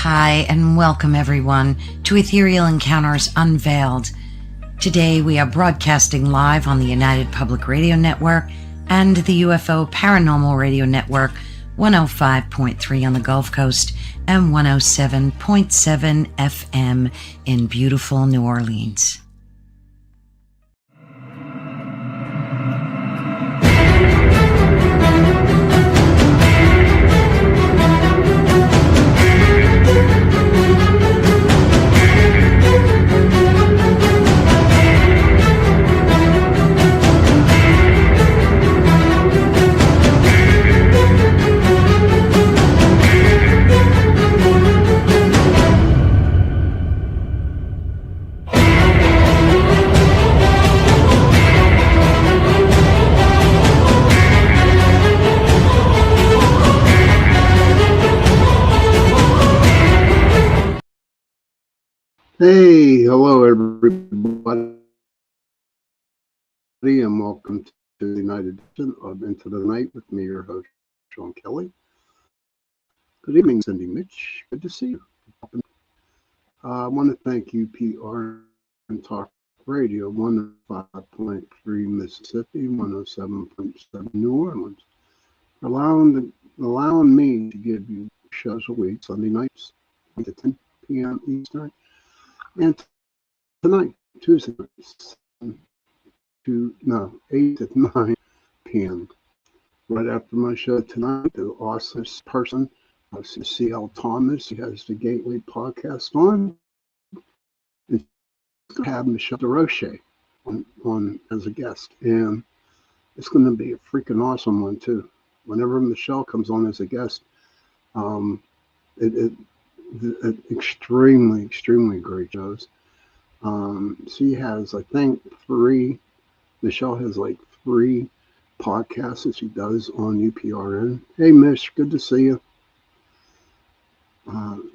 Hi, and welcome everyone to Ethereal Encounters Unveiled. Today we are broadcasting live on the United Public Radio Network and the UFO Paranormal Radio Network, 105.3 on the Gulf Coast and 107.7 FM in beautiful New Orleans. Hey, hello everybody, and welcome to the United Edition of Into the Night with me, your host, Sean Kelly. Good evening, Cindy Mitch. Good to see you. I want to thank UPR and Talk Radio, 105.3 Mississippi, 107.7 New Orleans, for allowing me to give you shows a week, Sunday nights, 8 to 10 p.m. Eastern. And tonight, Tuesday nights, 8 to 9 p.m. Right after my show tonight, the awesome person, C.L. Thomas, he has the Gateway podcast on. And going to have Michelle DeRoche on as a guest. And it's going to be a freaking awesome one, too. Whenever Michelle comes on as a guest, it extremely great shows. She has, I think, Michelle has like 3 podcasts that she does on UPRN. Hey, Mish, good to see you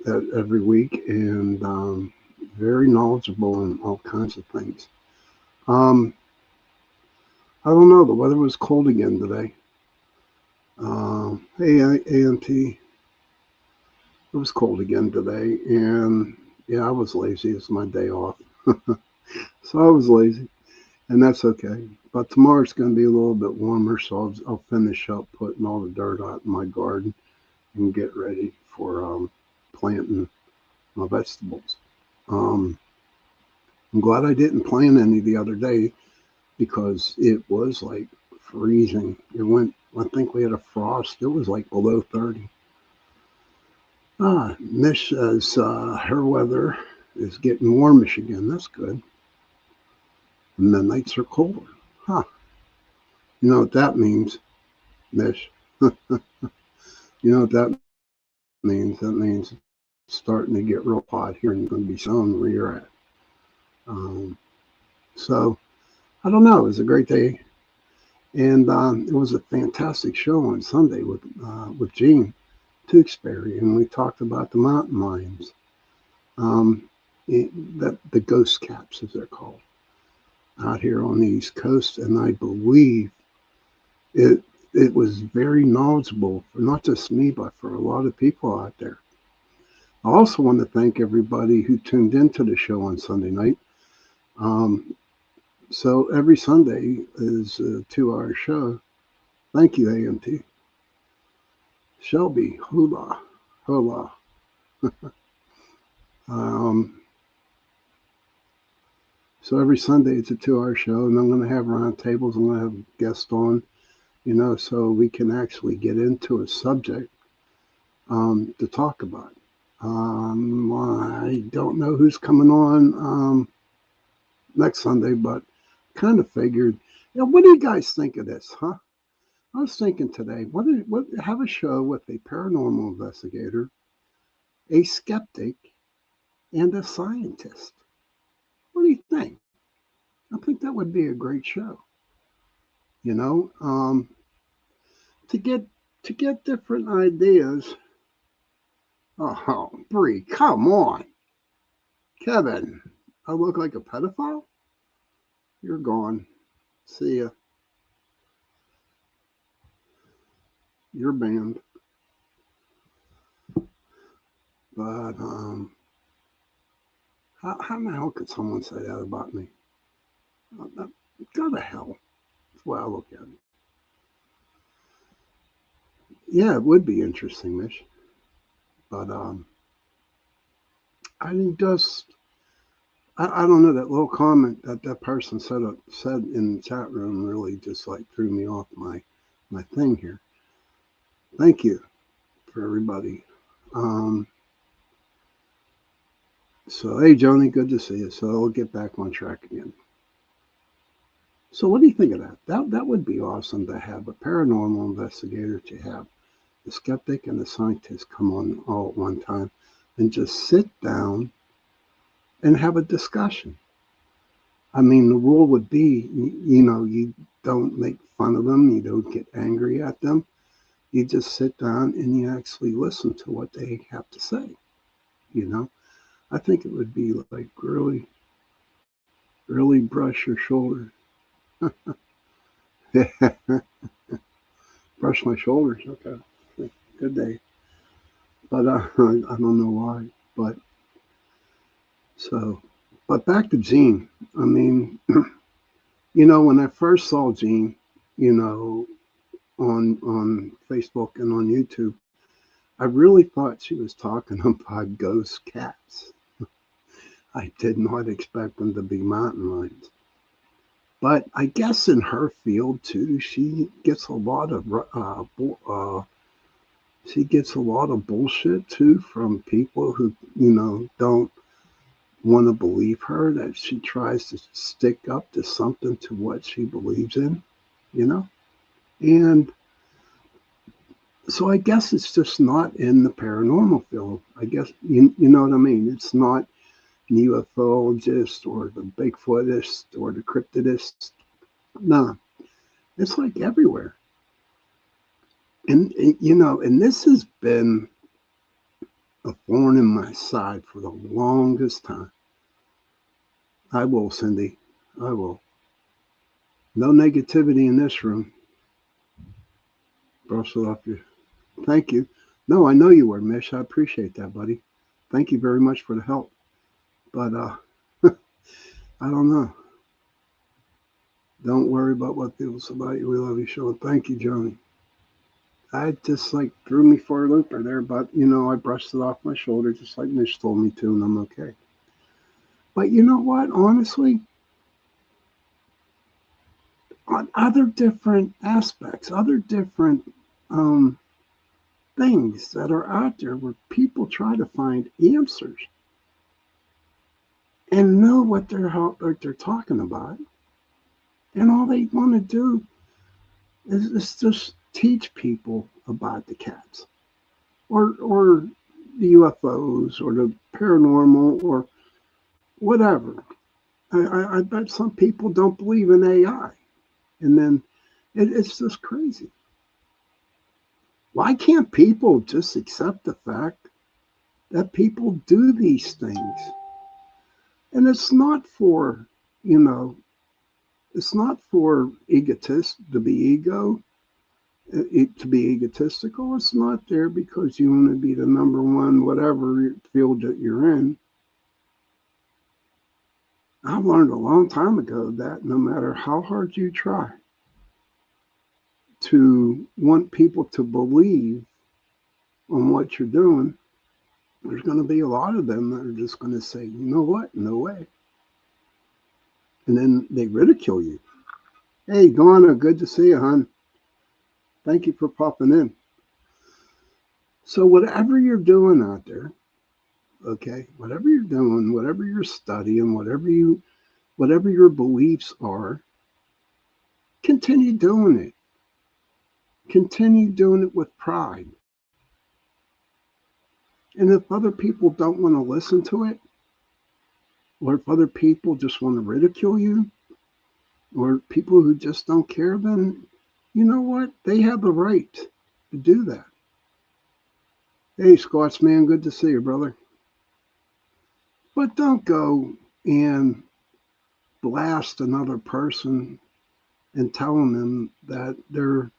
every week, and very knowledgeable in all kinds of things. I don't know, the weather was cold again today. Hey, AMT. It was cold again today, and yeah, I was lazy. It's my day off. So I was lazy, and that's okay. But tomorrow's going to be a little bit warmer, so I'll finish up putting all the dirt out in my garden and get ready for planting my vegetables. I'm glad I didn't plant any the other day because it was like freezing. I think we had a frost. It was like below 30. Mish says her weather is getting warmish again. That's good. And the nights are colder. Huh. You know what that means, Mish? You know what that means? That means it's starting to get real hot here and you're going to be snowing where you're at. So, I don't know. It was a great day. And it was a fantastic show on Sunday with Gene Tewksbury, and we talked about the mountain lions, the ghost caps, as they're called, out here on the East Coast. And I believe it was very knowledgeable for not just me, but for a lot of people out there. I also want to thank everybody who tuned into the show on Sunday night. So every Sunday is a 2-hour show. Thank you, AMT. Shelby, hola. So every Sunday it's a 2-hour show, and I'm going to have round tables. I'm going to have guests on, so we can actually get into a subject to talk about. I don't know who's coming on next Sunday, but kind of figured. What do you guys think of this, huh? I was thinking today, have a show with a paranormal investigator, a skeptic, and a scientist. What do you think? I think that would be a great show. To get different ideas. Oh, Bree, come on. Kevin, I look like a pedophile? You're gone. See ya. You're banned. But how in the hell could someone say that about me? Go to hell. That's the way I look at it. Yeah, it would be interesting, Mish. But I think I don't know, that little comment that person said in the chat room really just like threw me off my thing here. Thank you for everybody. So hey, Joni, good to see you. So I'll get back on track again. So what do you think of that? That would be awesome to have a paranormal investigator, to have the skeptic and the scientist come on all at one time and just sit down and have a discussion. I mean, the rule would be, you don't make fun of them, you don't get angry at them. You just sit down and you actually listen to what they have to say. I think it would be like really, really brush your shoulders. Brush my shoulders. Okay, good day. But I don't know why. But back to Gene. I mean, when I first saw Gene, on Facebook and on YouTube, I really thought she was talking about ghost cats. I did not expect them to be mountain lions. But I guess in her field too, she gets a lot of bullshit too from people who don't want to believe her, that she tries to stick up to something, to what she believes in, and so I guess it's just not in the paranormal field. I guess you know what I mean. It's not the ufologist or the Bigfootist or the cryptidist. No, it's like everywhere. And and this has been a thorn in my side for the longest time. I will, Cindy. I will. No negativity in this room. Brush it off your. Thank you. No, I know you were, Mish. I appreciate that, buddy. Thank you very much for the help. But I don't know. Don't worry about what people say about you. We love you, Sean. Thank you, Johnny. I just threw me for a looper there, but I brushed it off my shoulder just like Mish told me to, and I'm okay. But you know what? Honestly, on other different aspects, other different things that are out there where people try to find answers and know what they're talking about, and all they want to do is just teach people about the cats or the UFOs or the paranormal or whatever. I bet some people don't believe in AI, and then it's just crazy. Why can't people just accept the fact that people do these things? And it's not for, it's not for egotists to be to be egotistical. It's not there because you want to be the number one, whatever field that you're in. I learned a long time ago that no matter how hard you try to want people to believe on what you're doing, there's going to be a lot of them that are just going to say, you know what, no way. And then they ridicule you. Hey, Donna, good to see you, hon. Thank you for popping in. So whatever you're doing out there, okay, whatever you're doing, whatever you're studying, whatever your beliefs are, continue doing it. Continue doing it with pride. And if other people don't want to listen to it, or if other people just want to ridicule you, or people who just don't care, then you know what? They have the right to do that. Hey, Scotsman, good to see you, brother. But don't go and blast another person and telling them that their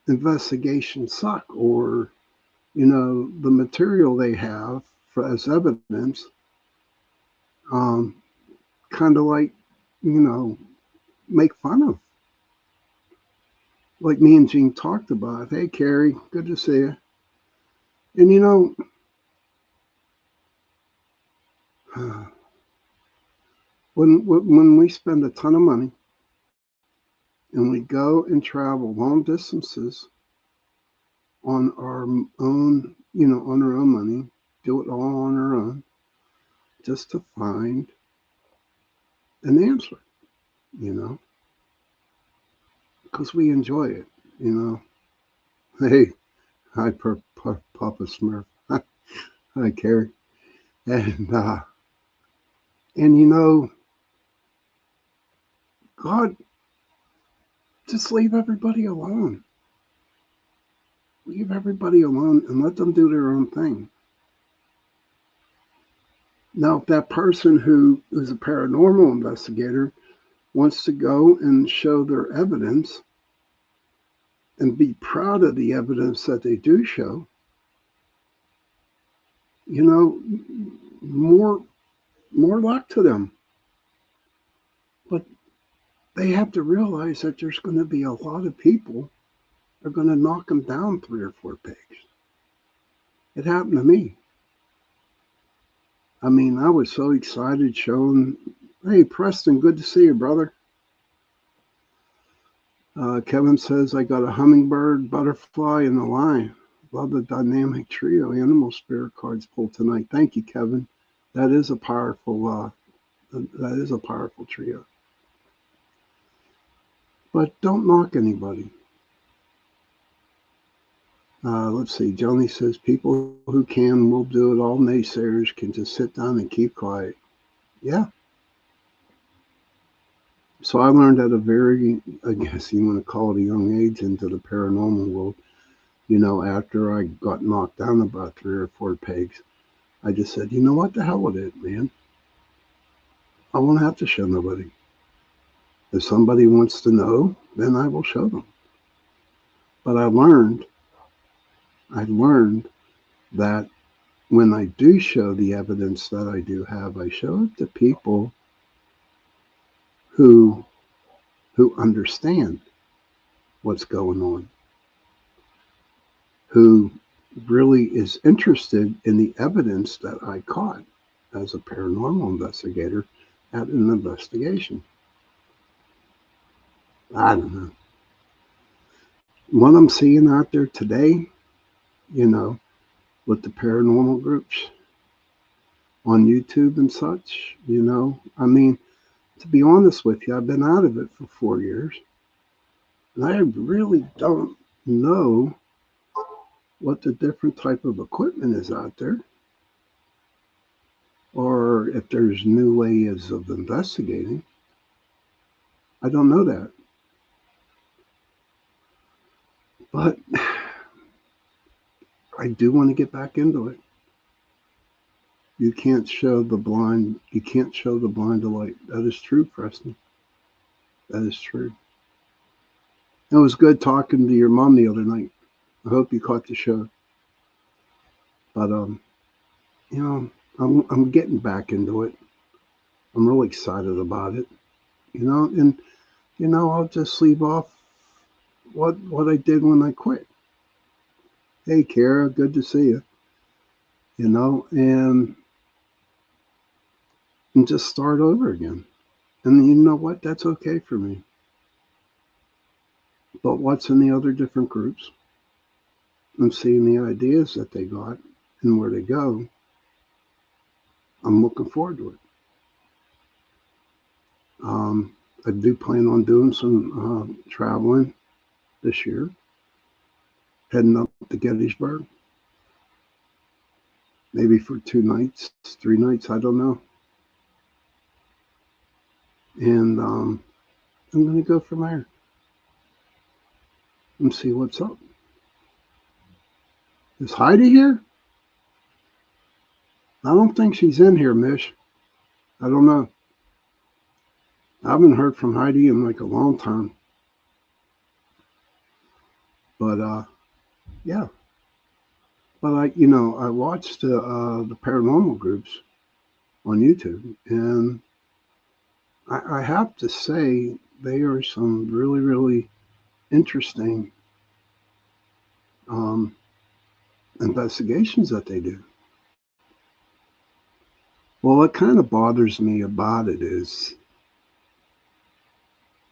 investigations suck, or the material they have as evidence, um, kind of like, you know, make fun of. Like me and Gene talked about. Hey, Carrie, good to see you. And when we spend a ton of money and we go and travel long distances on our own, on our own money, do it all on our own, just to find an answer, you know, because we enjoy it, you know. Hey, hi, Papa Smurf. Hi, Carrie. And, God, just leave everybody alone. Leave everybody alone and let them do their own thing. Now, if that person who is a paranormal investigator wants to go and show their evidence and be proud of the evidence that they do show, more luck to them. But they have to realize that there's going to be a lot of people that are going to knock them down 3 or 4 pegs. It happened to me. I mean, I was so excited showing, hey, Preston, good to see you, brother. Kevin says, I got a hummingbird, butterfly, and a lion. Love the dynamic trio animal spirit cards pulled tonight. Thank you, Kevin. That is a powerful trio. But don't knock anybody. Let's see. Joni says, people who can will do it. All naysayers can just sit down and keep quiet. Yeah. So I learned at a very, I guess you want to call it a young age, into the paranormal world. After I got knocked down about 3 or 4 pegs, I just said, you know what, the hell with it, man. I won't have to show nobody. If somebody wants to know, then I will show them. But I learned that when I do show the evidence that I do have, I show it to people who understand what's going on, who really is interested in the evidence that I caught as a paranormal investigator at an investigation. I don't know. What I'm seeing out there today, with the paranormal groups on YouTube and such, I mean, to be honest with you, I've been out of it for 4 years. And I really don't know what the different type of equipment is out there, or if there's new ways of investigating. I don't know that. But I do want to get back into it. You can't show the blind to light. That is true, Preston. That is true. It was good talking to your mom the other night. I hope you caught the show. But I'm getting back into it. I'm really excited about it. And I'll just leave off what I did when I quit. Hey, Kara, good to see you. And just start over again. And you know what? That's okay for me. But what's in the other different groups? I'm seeing the ideas that they got and where they go. I'm looking forward to it. I do plan on doing some traveling this year, heading up to Gettysburg, maybe for 2 nights, 3 nights, I don't know. And I'm going to go from there and see what's up. Is Heidi here? I don't think she's in here, Mish. I don't know. I haven't heard from Heidi in like a long time. But yeah. But I watched the paranormal groups on YouTube, and I have to say they are some really, really interesting um, investigations that they do. Well, what kind of bothers me about it is,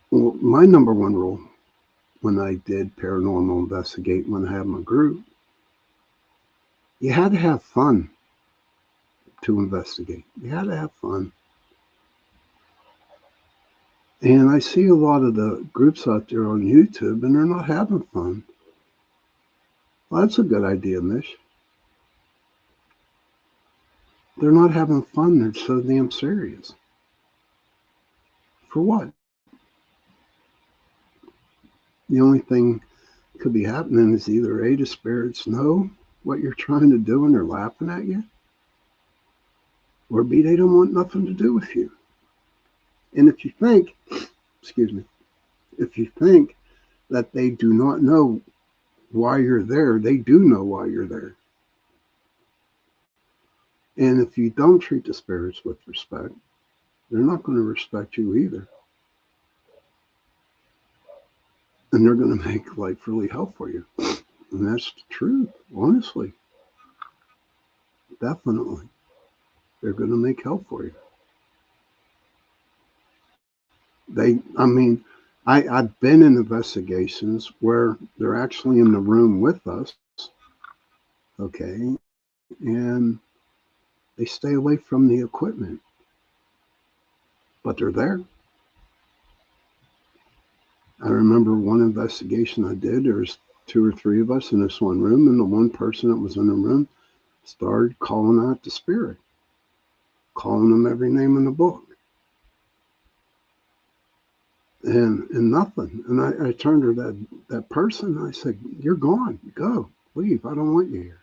well, my number one rule when I did paranormal investigating, when I had my group, you had to have fun to investigate. You had to have fun. And I see a lot of the groups out there on YouTube, and they're not having fun. Well, that's a good idea, Mish. They're not having fun. They're so damn serious. For what? The only thing could be happening is either A, the spirits know what you're trying to do and they're laughing at you, or B, they don't want nothing to do with you. And if you think, excuse me, if you think that they do not know why you're there, they do know why you're there. And if you don't treat the spirits with respect, they're not going to respect you either. And they're going to make life really hell for you. And that's the truth, honestly. Definitely. They're going to make hell for you. I've been in investigations where they're actually in the room with us, okay, and they stay away from the equipment, but they're there. I remember one investigation I did, there was 2 or 3 of us in this one room, and the one person that was in the room started calling out the spirit, calling them every name in the book. And nothing. And I turned to that person, and I said, "You're gone. Go. Leave. I don't want you here."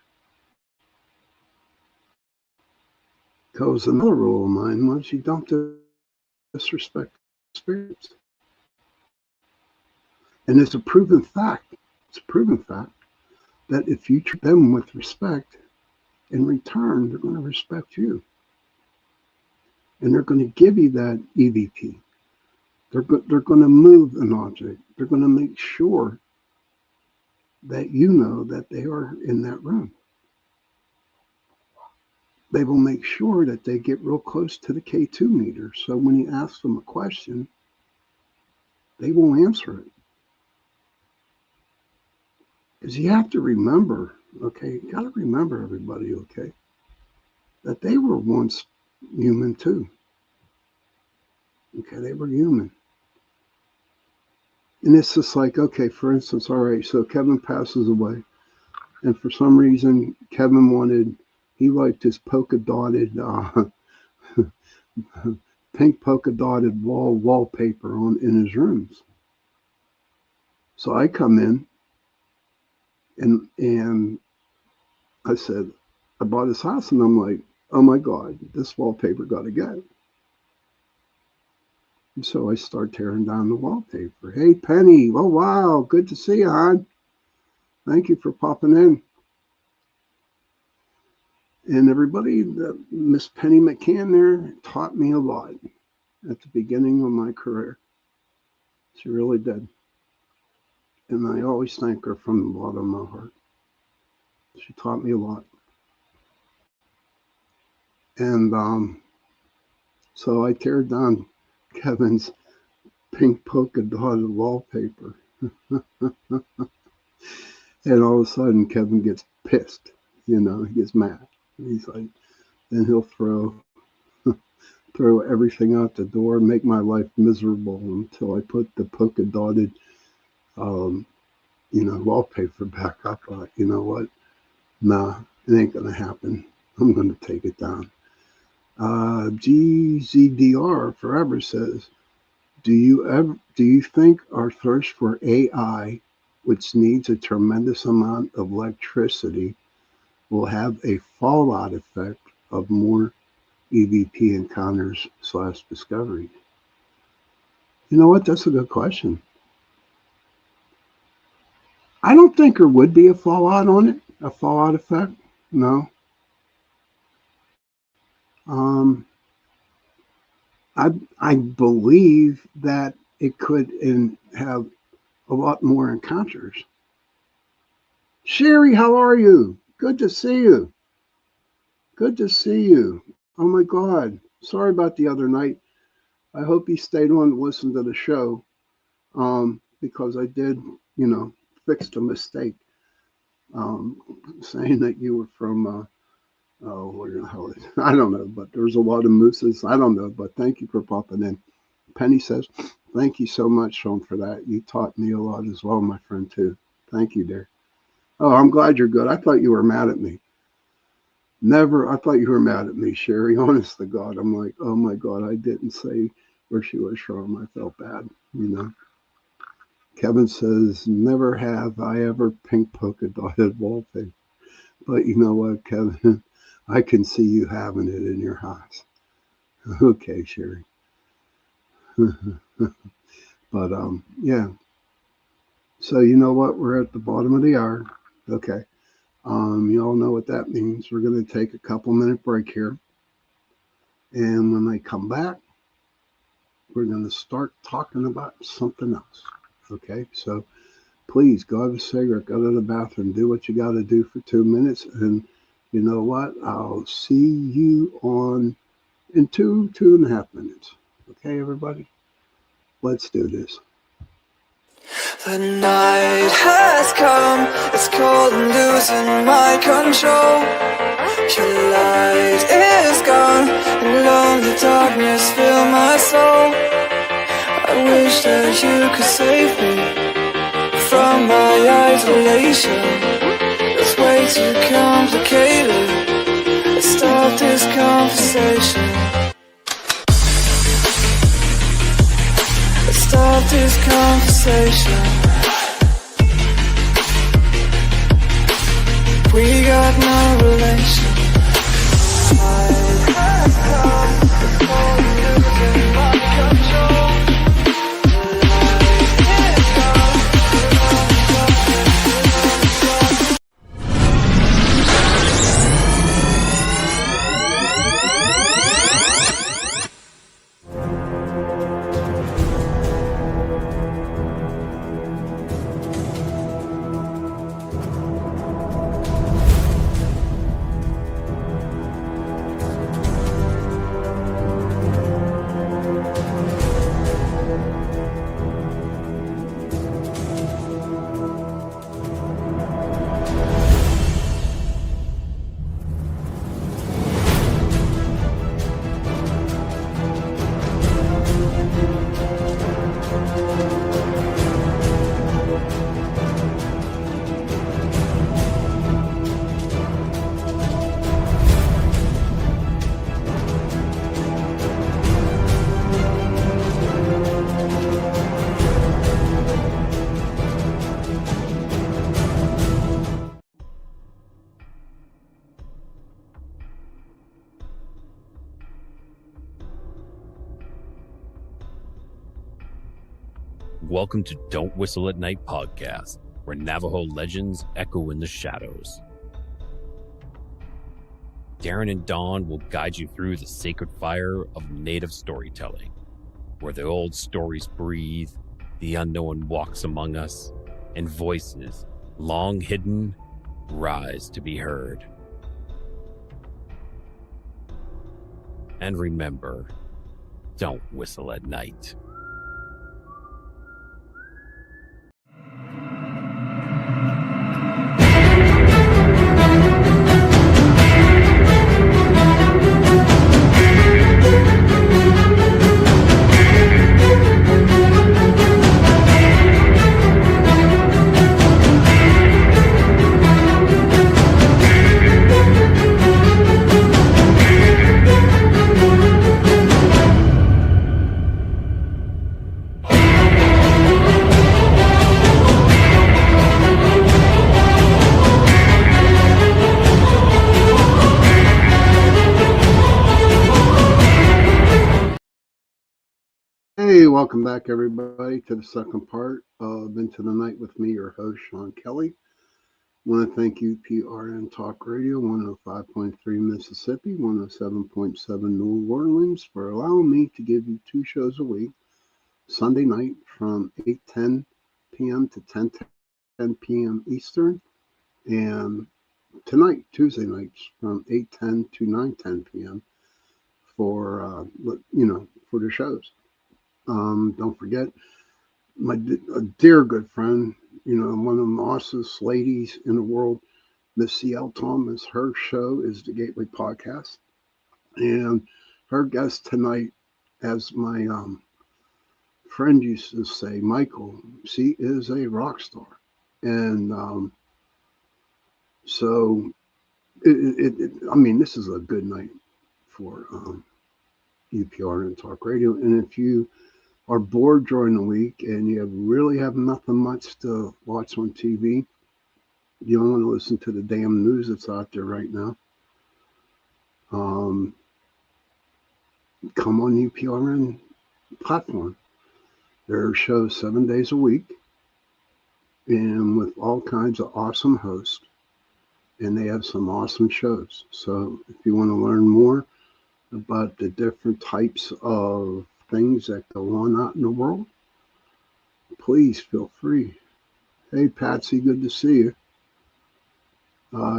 Because another rule of mine was you don't disrespect spirits. And it's a proven fact. It's a proven fact that if you treat them with respect, in return, they're going to respect you. And they're going to give you that EVP. They're going to move an object. They're going to make sure that you know that they are in that room. They will make sure that they get real close to the K2 meter. So when you ask them a question, they will answer it. Because you have to remember, okay, you got to remember, everybody, okay, that they were once human too. Okay, they were human. And it's just like, okay, for instance, all right, so Kevin passes away. And for some reason, Kevin he liked his polka dotted, pink polka dotted wallpaper in his rooms. So I come in and I said, I bought his house, and I'm like, oh my God, this wallpaper got to go. And so I start tearing down the wallpaper. Hey, Penny. Oh, wow. Good to see you, hon. Thank you for popping in. And everybody, Miss Penny McCann there taught me a lot at the beginning of my career. She really did. And I always thank her from the bottom of my heart. She taught me a lot. And so I tear down Kevin's pink polka dotted wallpaper. And all of a sudden, Kevin gets pissed. He gets mad. He's like, then he'll throw everything out the door, make my life miserable until I put the polka dotted, wallpaper back up. You know what? Nah, it ain't gonna happen. I'm gonna take it down. GZDR Forever says, do you think our thirst for AI, which needs a tremendous amount of electricity, will have a fallout effect of more EVP encounters / discoveries? You know what? That's a good question. I don't think there would be a fallout on it. A fallout effect? No. Um, I believe that it could have a lot more encounters. Sherry, how are you? Good to see you. Good to see you. Oh my God. Sorry about the other night. I hope you stayed on to listen to the show, because I did, fix the mistake, um, saying that you were from, oh, where the hell is I don't know, but there's a lot of mooses. I don't know, but thank you for popping in. Penny says, thank you so much, Sean, for that. You taught me a lot as well, my friend, too. Thank you, dear. Oh, I'm glad you're good. I thought you were mad at me. Never. I thought you were mad at me, Sherry. Honest to God. I'm like, oh my God, I didn't say where she was from. I felt bad. Kevin says, never have I ever pink polka dotted wallpaper. But you know what, Kevin? I can see you having it in your house. Okay, Sherry. But yeah. So you know what? We're at the bottom of the hour. Okay. You all know what that means. We're going to take a couple-minute break here. And when they come back, we're going to start talking about something else. Okay? So please go have a cigarette, go to the bathroom, do what you got to do for 2 minutes. And you know what? I'll see you in 2.5 minutes. Okay, everybody? Let's do this. The night has come, it's cold and losing my control. Your light is gone, and lonely darkness fill my soul. I wish that you could save me from my isolation. It's way too complicated. Let's start this conversation. Let's start this conversation. We got no relation. I have come, it's cold and losing my control. Welcome to Don't Whistle at Night podcast, where Navajo legends echo in the shadows. Darren and Dawn will guide you through the sacred fire of Native storytelling, where the old stories breathe, the unknown walks among us, and voices, long hidden, rise to be heard. And remember, don't whistle at night. Hey, welcome back, everybody, to the second part of Into the Night with me, your host, Sean Kelly. want to thank UPRN Talk Radio 105.3 Mississippi, 107.7 New Orleans for allowing me to give you 2 shows a week, Sunday night from 8:10 p.m. to 10:10 p.m. Eastern, and tonight, Tuesday nights, from 8:10 to 9:10 p.m. for for the shows. Don't forget a dear good friend, one of the nicest ladies in the world, Miss C.L. Thomas. Her show is the Gateway Podcast, and her guest tonight, as my friend used to say, Michael, she is a rock star, and so this is a good night for UPR and Talk Radio. And if you are bored during the week and you really have nothing much to watch on TV, you don't want to listen to the damn news that's out there right now, come on UPRN platform. There are shows 7 days a week and with all kinds of awesome hosts, and they have some awesome shows. So if you want to learn more about the different types of things that go on out in the world, please feel free. Hey, Patsy, good to see you.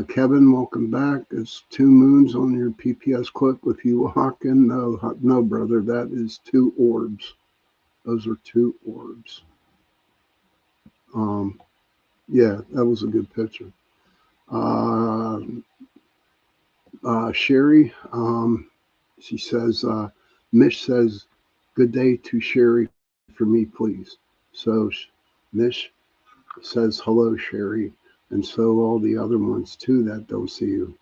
Kevin, welcome back. It's 2 moons on your PPS clip with you walking. No, brother, that is 2 orbs. Those are 2 orbs. Yeah, that was a good picture. Sherry, she says, Mish says, good day to Sherry for me, please. So Mish says, hello, Sherry. And so all the other ones too that don't see you.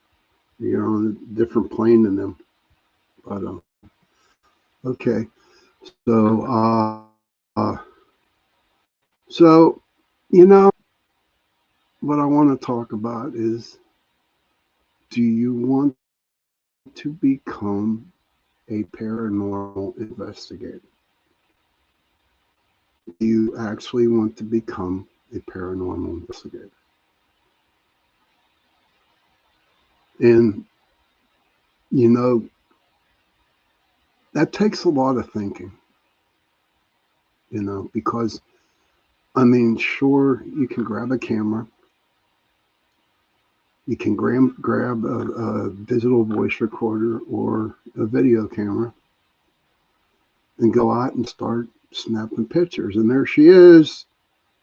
You're on a different plane than them. But okay. So what I want to talk about is, do you want to become a paranormal investigator? Do you actually want to become a paranormal investigator? And, that takes a lot of thinking, because, sure, you can grab a camera. You can grab a digital voice recorder or a video camera and go out and start snapping pictures. And there she is,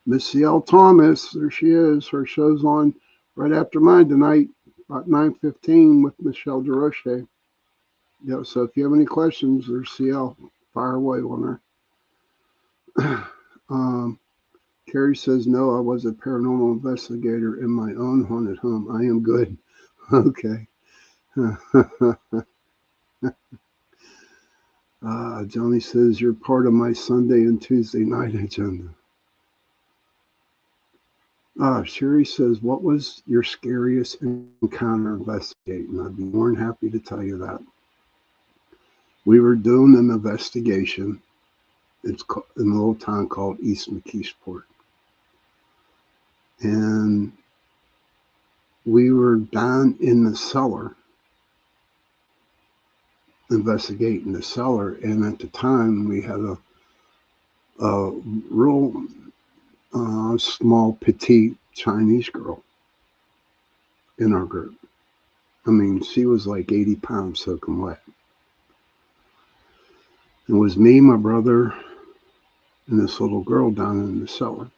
Miss C.L. Thomas. There she is. Her show's on right after mine tonight, about 9:15 with Michelle DeRoche. So if you have any questions, there's CL. Fire away on her. Carrie says, no, I was a paranormal investigator in my own haunted home. I am good. Okay. Johnny says, you're part of my Sunday and Tuesday night agenda. Sherry says, what was your scariest encounter investigating? I'd be more than happy to tell you that. We were doing an investigation. It's in a little town called East McKeesport. And we were down in the cellar, investigating the cellar. And at the time, we had a real small, petite Chinese girl in our group. She was like 80 pounds soaking wet. It was me, my brother, and this little girl down in the cellar.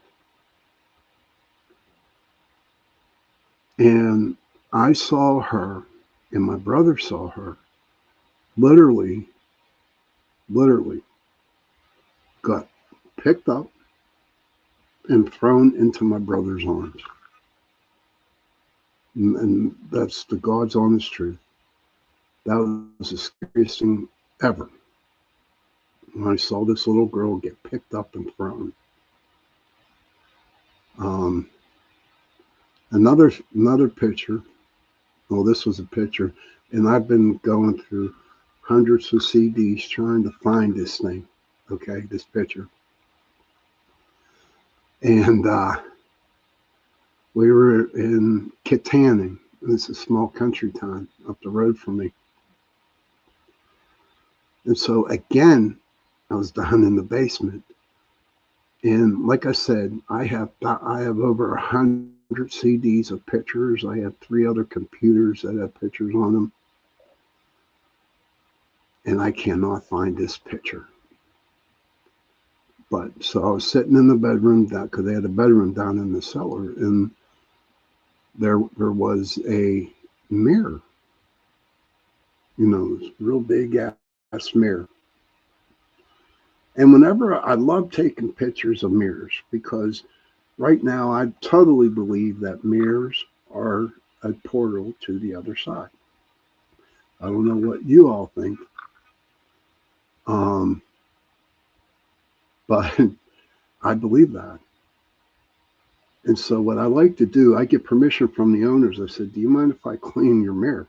And I saw her, and my brother saw her, literally got picked up and thrown into my brother's arms. And that's the God's honest truth. That was the scariest thing ever. When I saw this little girl get picked up and thrown. Another picture. Well, this was a picture, and I've been going through hundreds of CDs trying to find this thing. Okay, this picture. And We were in Kittanning. It's a small country town up the road from me. And so again, I was down in the basement. And like I said, I have over 100 CDs of pictures. I have 3 other computers that have pictures on them. And I cannot find this picture. But so I was sitting in the bedroom because they had a bedroom down in the cellar, and there was a mirror, this real big ass mirror. And whenever I love taking pictures of mirrors, because right now I totally believe that mirrors are a portal to the other side. I don't know what you all think. But I believe that. And so what I like to do, I get permission from the owners. I said, do you mind if I clean your mirror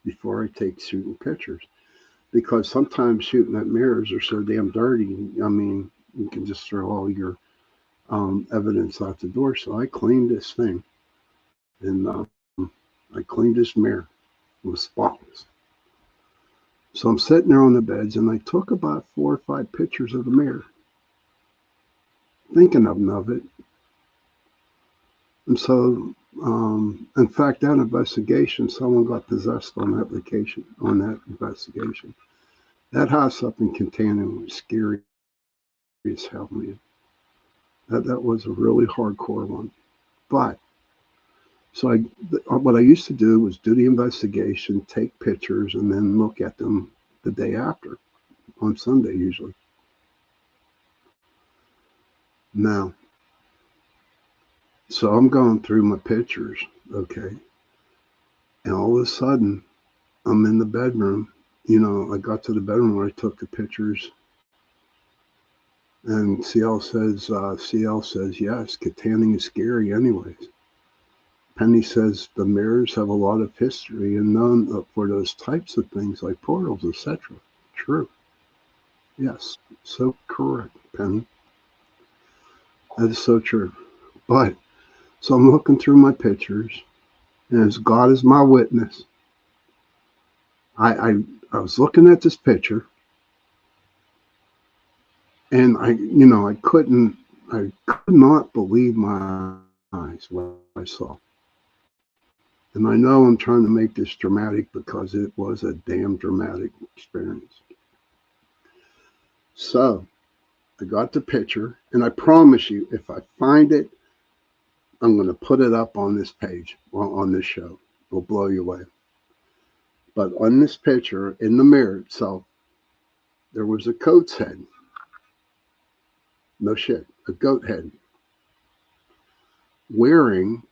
before I take shooting pictures? Because sometimes shooting at mirrors are so damn dirty. I mean, you can just throw all your evidence out the door. So I cleaned this thing. And I cleaned this mirror. It was spotless. So I'm sitting there on the beds, and I took about 4 or 5 pictures of the mirror, thinking of it. And so, in fact, that investigation, someone got possessed on that investigation. That house up in Kittanning was scary as hell, man. That was a really hardcore one. But, so what I used to do was do the investigation, take pictures, and then look at them the day after, on Sunday usually. Now, so I'm going through my pictures, okay? And all of a sudden, I'm in the bedroom. I got to the bedroom where I took the pictures. And CL says, yes, Kittanning is scary anyways. Penny says the mirrors have a lot of history and known for those types of things like portals, etc. True. Yes, so correct, Penny. That is so true. But, so I'm looking through my pictures, and as God is my witness, I was looking at this picture, and I could not believe my eyes, what I saw. And I know I'm trying to make this dramatic because it was a damn dramatic experience. So I got the picture, and I promise you, if I find it, I'm going to put it up on this page, on this show. It'll blow you away. But on this picture, in the mirror itself, there was a goat's head. No shit, a goat head. Wearing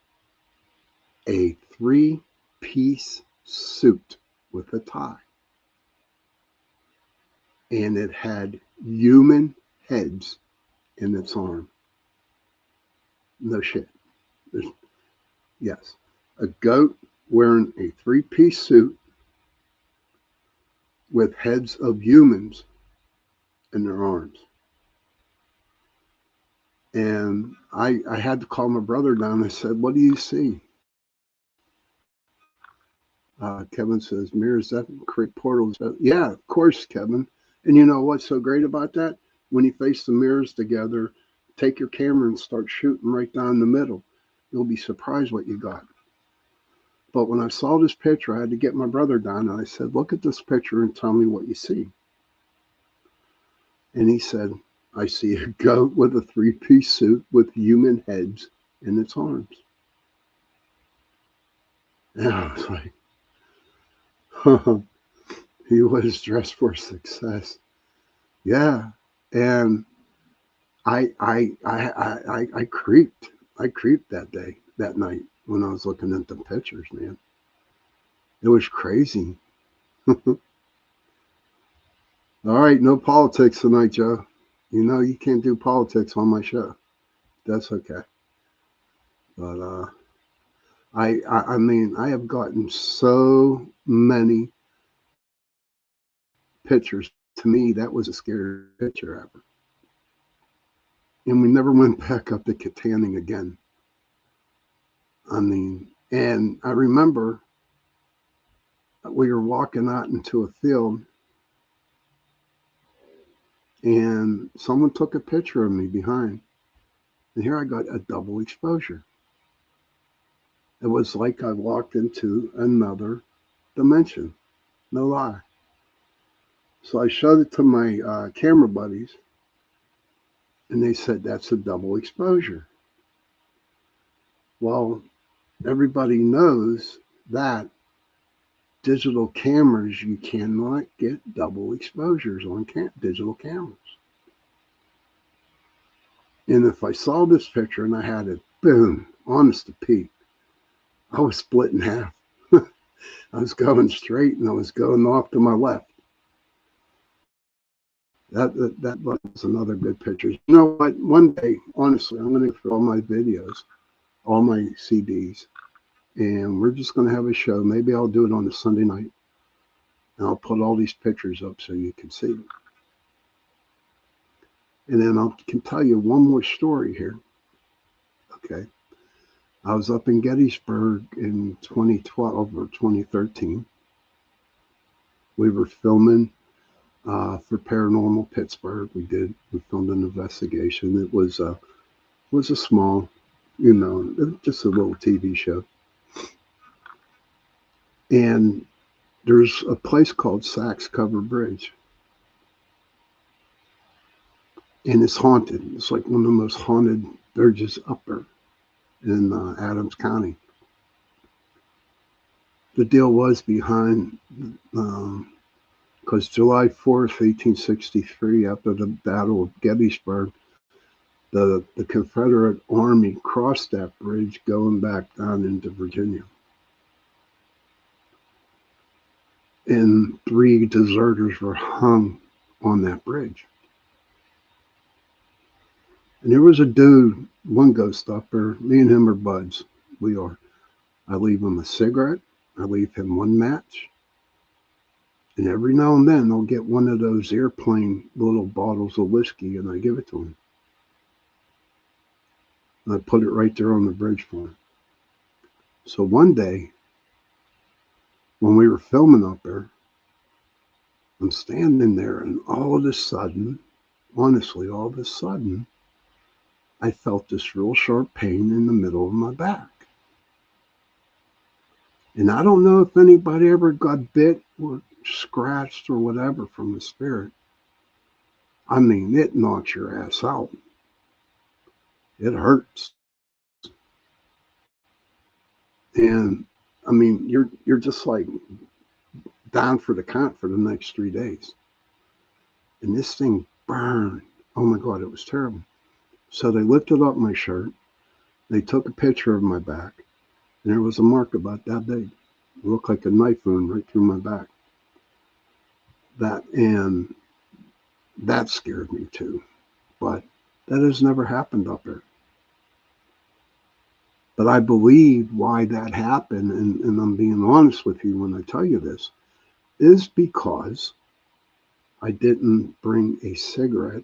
a 3-piece suit with a tie. And it had human heads in its arm. No shit. Yes. A goat wearing a 3-piece suit with heads of humans in their arms. And I had to call my brother down. I said, what do you see? Kevin says, mirrors that create portals. Yeah, of course, Kevin. And you know what's so great about that? When you face the mirrors together, take your camera and start shooting right down the middle. You'll be surprised what you got. But when I saw this picture, I had to get my brother down, and I said, look at this picture and tell me what you see. And he said, I see a goat with a 3-piece suit with human heads in its arms. And I was like, he was dressed for success. Yeah. And I creeped. I creeped that night when I was looking at the pictures, man. It was crazy. All right, no politics tonight, Joe. You can't do politics on my show. That's okay. But I mean, I have gotten so many pictures. To me, that was a scary picture ever. And we never went back up to Kittanning again. I mean, and I remember we were walking out into a field and someone took a picture of me behind. And here I got a double exposure. It was like I walked into another dimension. No lie. So I showed it to my camera buddies, and they said, that's a double exposure. Well, everybody knows that digital cameras, you cannot get double exposures on digital cameras. And if I saw this picture and I had it, boom, honest to Pete, I was split in half. I was going straight and I was going off to my left. That was another good picture. You know what? One day, honestly, I'm going to go through all my videos, all my CDs, and we're just going to have a show. Maybe I'll do it on a Sunday night, and I'll put all these pictures up so you can see them. And then I can tell you one more story here. Okay. I was up in Gettysburg in 2012 or 2013. We were filming for Paranormal Pittsburgh. We filmed an investigation. It was a small, just a little TV show. And there's a place called Sachs Cover Bridge. And it's haunted. It's like one of the most haunted bridges up there in Adams County. The deal was behind, because July 4th, 1863, after the Battle of Gettysburg, the Confederate Army crossed that bridge going back down into Virginia. And 3 deserters were hung on that bridge. And there was a dude, one ghost up there, me and him are buds. We are. I leave him a cigarette. I leave him one match. And every now and then I'll get one of those airplane little bottles of whiskey and I give it to him. And I put it right there on the bridge for him. So one day, when we were filming up there, I'm standing there and all of a sudden, honestly, all of a sudden, I felt this real sharp pain in the middle of my back. And I don't know if anybody ever got bit or scratched or whatever from the spirit. I mean, it knocks your ass out. It hurts. And I mean, you're just like down for the count for the next 3 days. And this thing burned. Oh my God, it was terrible. So they lifted up my shirt. They took a picture of my back. And there was a mark about that big. It looked like a knife wound right through my back. That scared me too. But that has never happened up there. But I believe why that happened, and I'm being honest with you when I tell you this, is because I didn't bring a cigarette,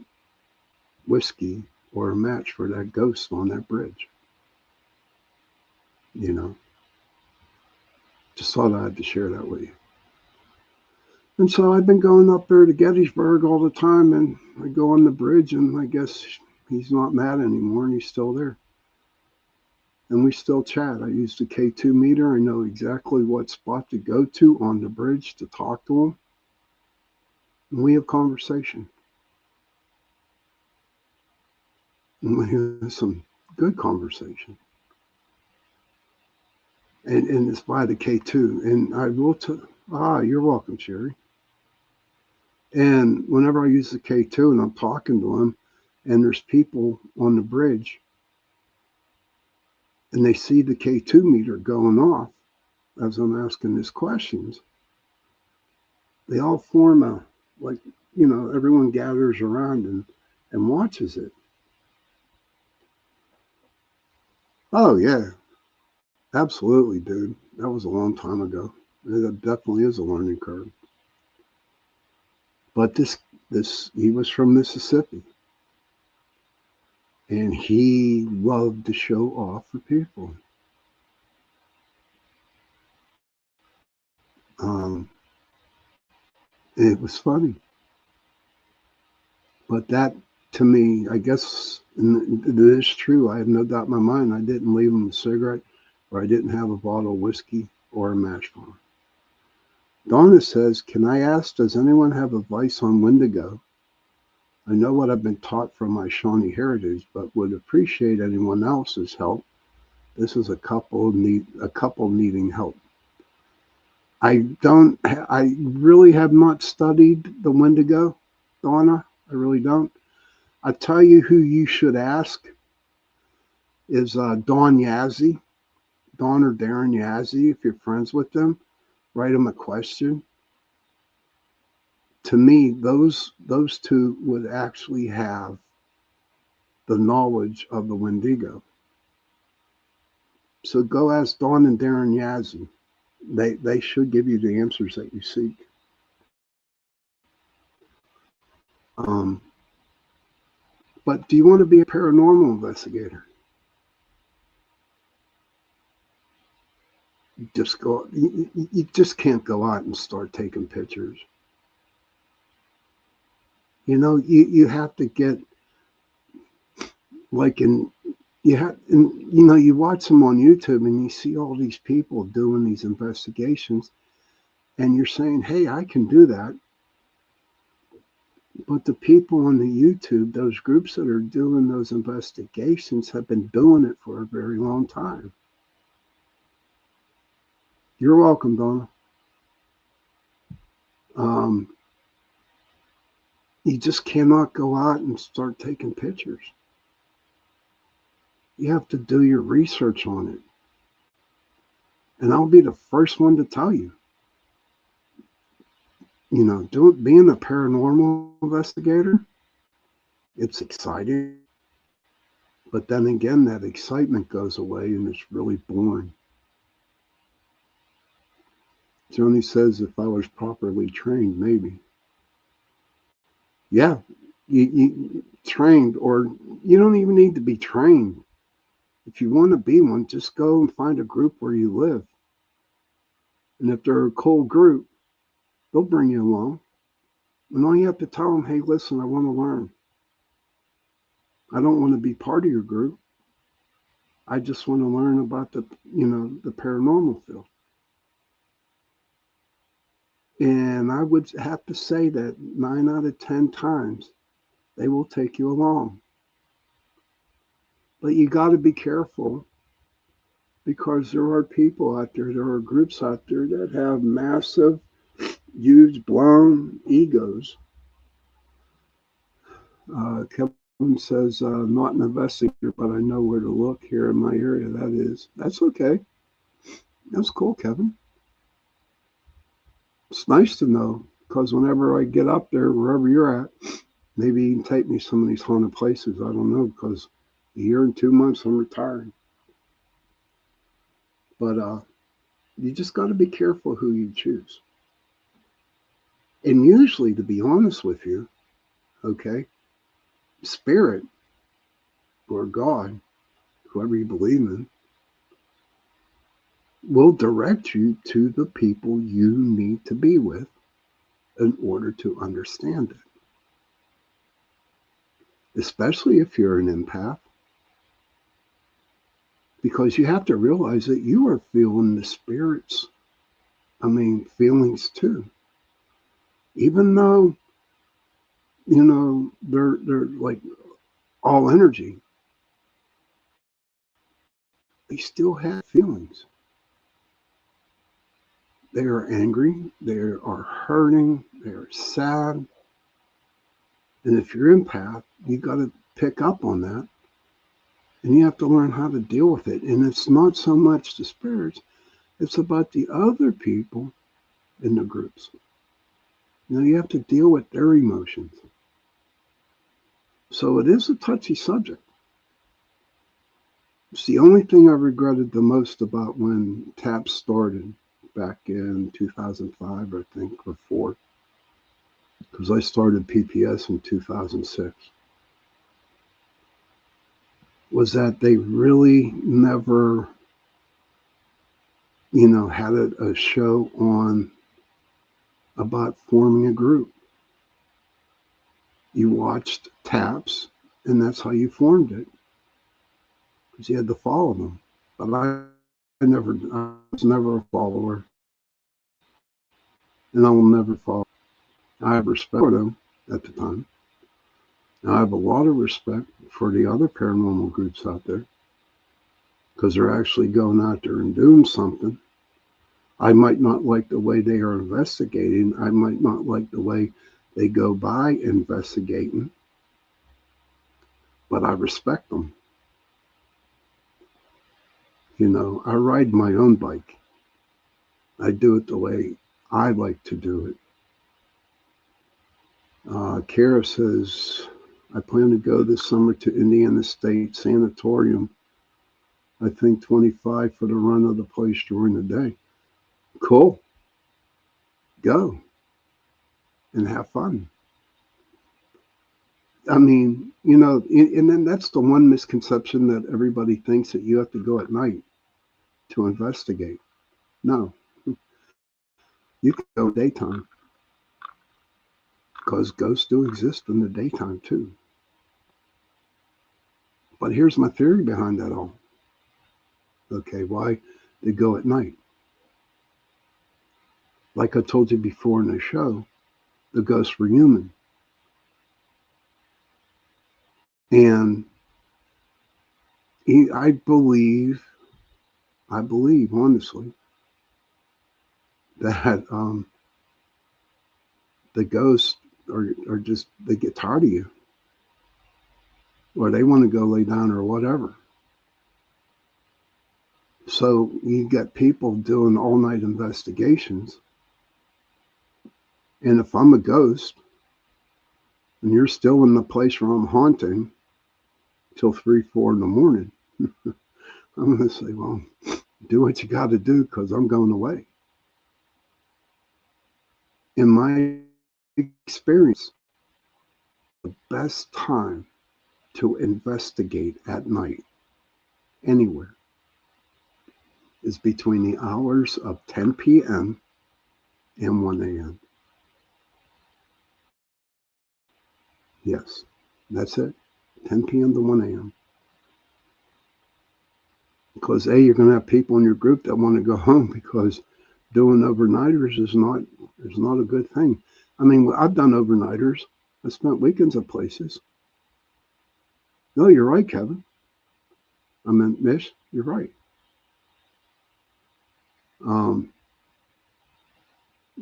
whiskey, or a match for that ghost on that bridge. Just thought I had to share that with you. And so I've been going up there to Gettysburg all the time, and I go on the bridge, and I guess he's not mad anymore, and he's still there. And we still chat. I use the K2 meter. I know exactly what spot to go to on the bridge to talk to him. And we have conversation. And we have some good conversation. And it's by the K2. And I will you're welcome, Sherry. And whenever I use the K2 and I'm talking to him, and there's people on the bridge, and they see the K2 meter going off as I'm asking these questions, they all form everyone gathers around and watches it. Oh, yeah. Absolutely, dude. That was a long time ago. That definitely is a learning curve. But he was from Mississippi. And he loved to show off for people. It was funny. But that, to me, I guess it is true. I have no doubt in my mind I didn't leave him a cigarette, or I didn't have a bottle of whiskey or a mash farm. Donna says, can I ask, does anyone have advice on when to go? I know what I've been taught from my Shawnee heritage, but would appreciate anyone else's help. This is a couple needing help. I really have not studied the Wendigo, Donna. I really don't. I tell you who you should ask is Dawn Yazzie, Dawn or Darren Yazzie. If you're friends with them, write them a question. To me, those two would actually have the knowledge of the Wendigo. So go ask Dawn and Darren Yazzie. They should give you the answers that you seek. But do you want to be a paranormal investigator? You just can't go out and start taking pictures. You have to get you watch them on YouTube and you see all these people doing these investigations, and you're saying, hey, I can do that. But the people on the YouTube, those groups that are doing those investigations, have been doing it for a very long time. You're welcome, Donna. You just cannot go out and start taking pictures. You have to do your research on it. And I'll be the first one to tell you. Being a paranormal investigator, it's exciting. But then again, that excitement goes away and it's really boring. Joni says, if I was properly trained, maybe. Yeah, you trained, or you don't even need to be trained. If you want to be one, just go and find a group where you live. And if they're a cool group, they'll bring you along. And all you have to tell them, hey, listen, I want to learn. I don't want to be part of your group. I just want to learn about the paranormal field. And I would have to say that 9 out of 10 times, they will take you along. But you got to be careful, because there are people out there, there are groups out there that have massive, huge, blown egos. Kevin says, not an investigator, but I know where to look here in my area. That's okay. That's cool, Kevin. It's nice to know, because whenever I get up there, wherever you're at, maybe you can take me some of these haunted places. I don't know, because a year and 2 months, I'm retiring. But you just got to be careful who you choose. And usually, to be honest with you, okay, Spirit or God, whoever you believe in, will direct you to the people you need to be with in order to understand it. Especially if you're an empath, because you have to realize that you are feeling the spirits, feelings too. Even though, they're like all energy, they still have feelings. They are angry, they are hurting, they are sad. And if you're empath, you got to pick up on that. And you have to learn how to deal with it. And it's not so much the spirits, it's about the other people in the groups. You have to deal with their emotions. So it is a touchy subject. It's the only thing I regretted the most about when TAPS started back in 2005, I think, or 4. Because I started PPS in 2006. Was that they really never, had a show on about forming a group. You watched TAPS, and that's how you formed it, because you had to follow them. But I was never a follower, and I will never follow. I have respect for them at the time. And I have a lot of respect for the other paranormal groups out there, because they're actually going out there and doing something. I might not like the way they are investigating. I might not like the way they go by investigating, but I respect them. You know, I ride my own bike. I do it the way I like to do it. Kara says, I plan to go this summer to Indiana State Sanatorium. I think 25 for the run of the place during the day. Cool. Go and have fun. I mean, you know, and then that's the one misconception that everybody thinks, that you have to go at night to investigate. No, you can go daytime, because ghosts do exist in the daytime too. But here's my theory behind that all. Okay, why they go at night? Like I told you before in the show, the ghosts were human. And I believe honestly, that the ghosts are just, they get tired of you, or they want to go lay down or whatever. So you get people doing all night investigations. And if I'm a ghost and you're still in the place where I'm haunting till 3, 4 in the morning, I'm going to say, well, do what you got to do, because I'm going away. In my experience, the best time to investigate at night anywhere is between the hours of 10 p.m. and 1 a.m. Yes, that's it. 10 p.m. to 1 a.m. Because you're going to have people in your group that want to go home, because doing overnighters is not a good thing. I mean, I've done overnighters. I spent weekends at places. No, you're right, Kevin. I mean, Mish, you're right.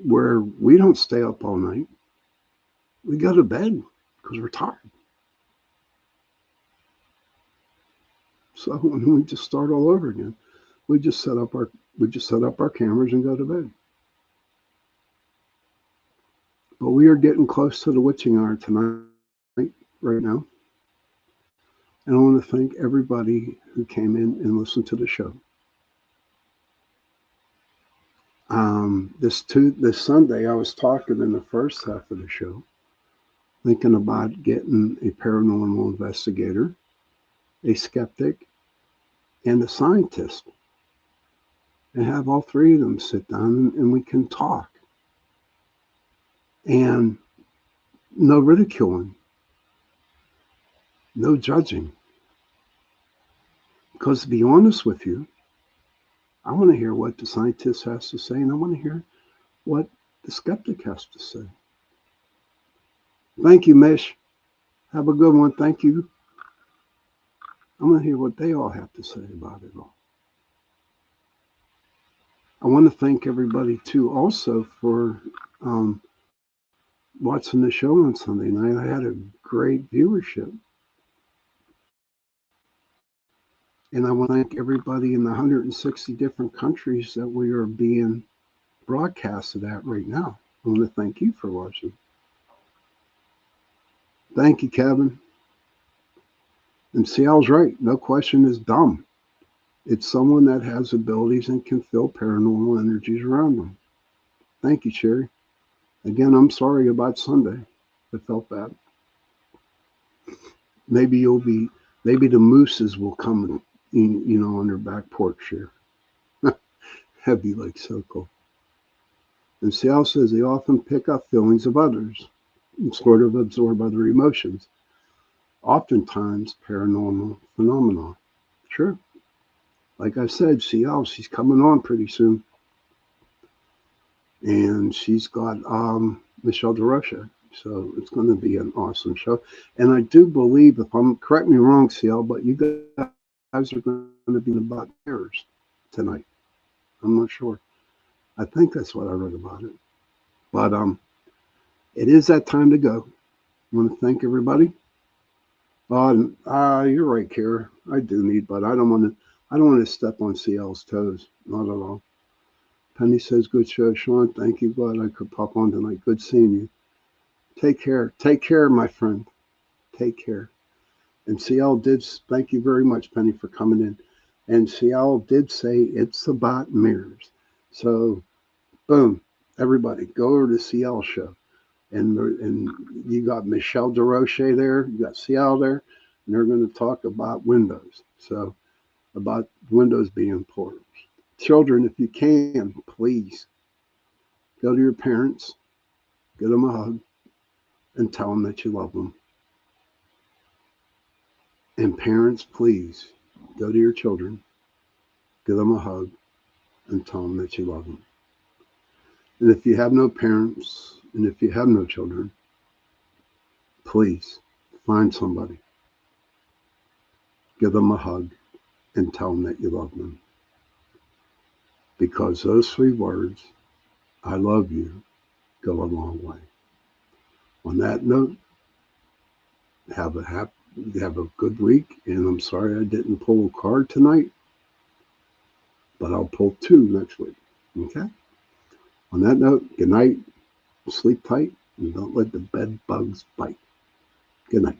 Where we don't stay up all night. We go to bed because we're tired. So we just start all over again. We just set up our cameras and go to bed. But we are getting close to the witching hour tonight, right now. And I want to thank everybody who came in and listened to the show. This Sunday, I was talking in the first half of the show, thinking about getting a paranormal investigator, a skeptic, and a scientist, and have all three of them sit down and we can talk. And no ridiculing, no judging. Because to be honest with you, I want to hear what the scientist has to say, and I want to hear what the skeptic has to say. Thank you, Mish. Have a good one. Thank you. I want to hear what they all have to say about it all. I want to thank everybody, too, also for watching the show on Sunday night. I had a great viewership. And I want to thank everybody in the 160 different countries that we are being broadcasted at right now. I want to thank you for watching. Thank you, Kevin. And Ciel's right. No question is dumb. It's someone that has abilities and can feel paranormal energies around them. Thank you, Sherry. Again, I'm sorry about Sunday. I felt bad. Maybe the mooses will come, on their back porch here. That'd be like so cool. And Ciel says they often pick up feelings of others and sort of absorb other emotions, oftentimes paranormal phenomena. Sure. Like I said, Ciel, she's coming on pretty soon. And she's got Michelle DeRocha. So it's going to be an awesome show. And I do believe, if I'm correct me wrong, Ciel, but you guys are going to be about mirrors tonight. I'm not sure. I think that's what I read about it. But it is that time to go. I want to thank everybody. You're right, Kara. I do need, but I don't want to step on Ciel's toes. Not at all. Penny says, good show, Sean. Thank you. Glad I could pop on tonight. Good seeing you. Take care. Take care, my friend. Take care. And Ciel did, thank you very much, Penny, for coming in. And Ciel did say it's about mirrors. So, boom, everybody, go over to Ciel's show. And you got Michelle DeRocha there. You got Ciel there. And they're going to talk about windows. So, about windows being portals. Children, if you can, please go to your parents, give them a hug, and tell them that you love them. And parents, please go to your children, give them a hug, and tell them that you love them. And if you have no parents, and if you have no children, please find somebody, give them a hug, and tell them that you love them. Because those 3 words, I love you, go a long way. On that note, have a good week. And I'm sorry I didn't pull a card tonight, but I'll pull 2 next week. Okay? On that note, good night, sleep tight, and don't let the bed bugs bite. Good night.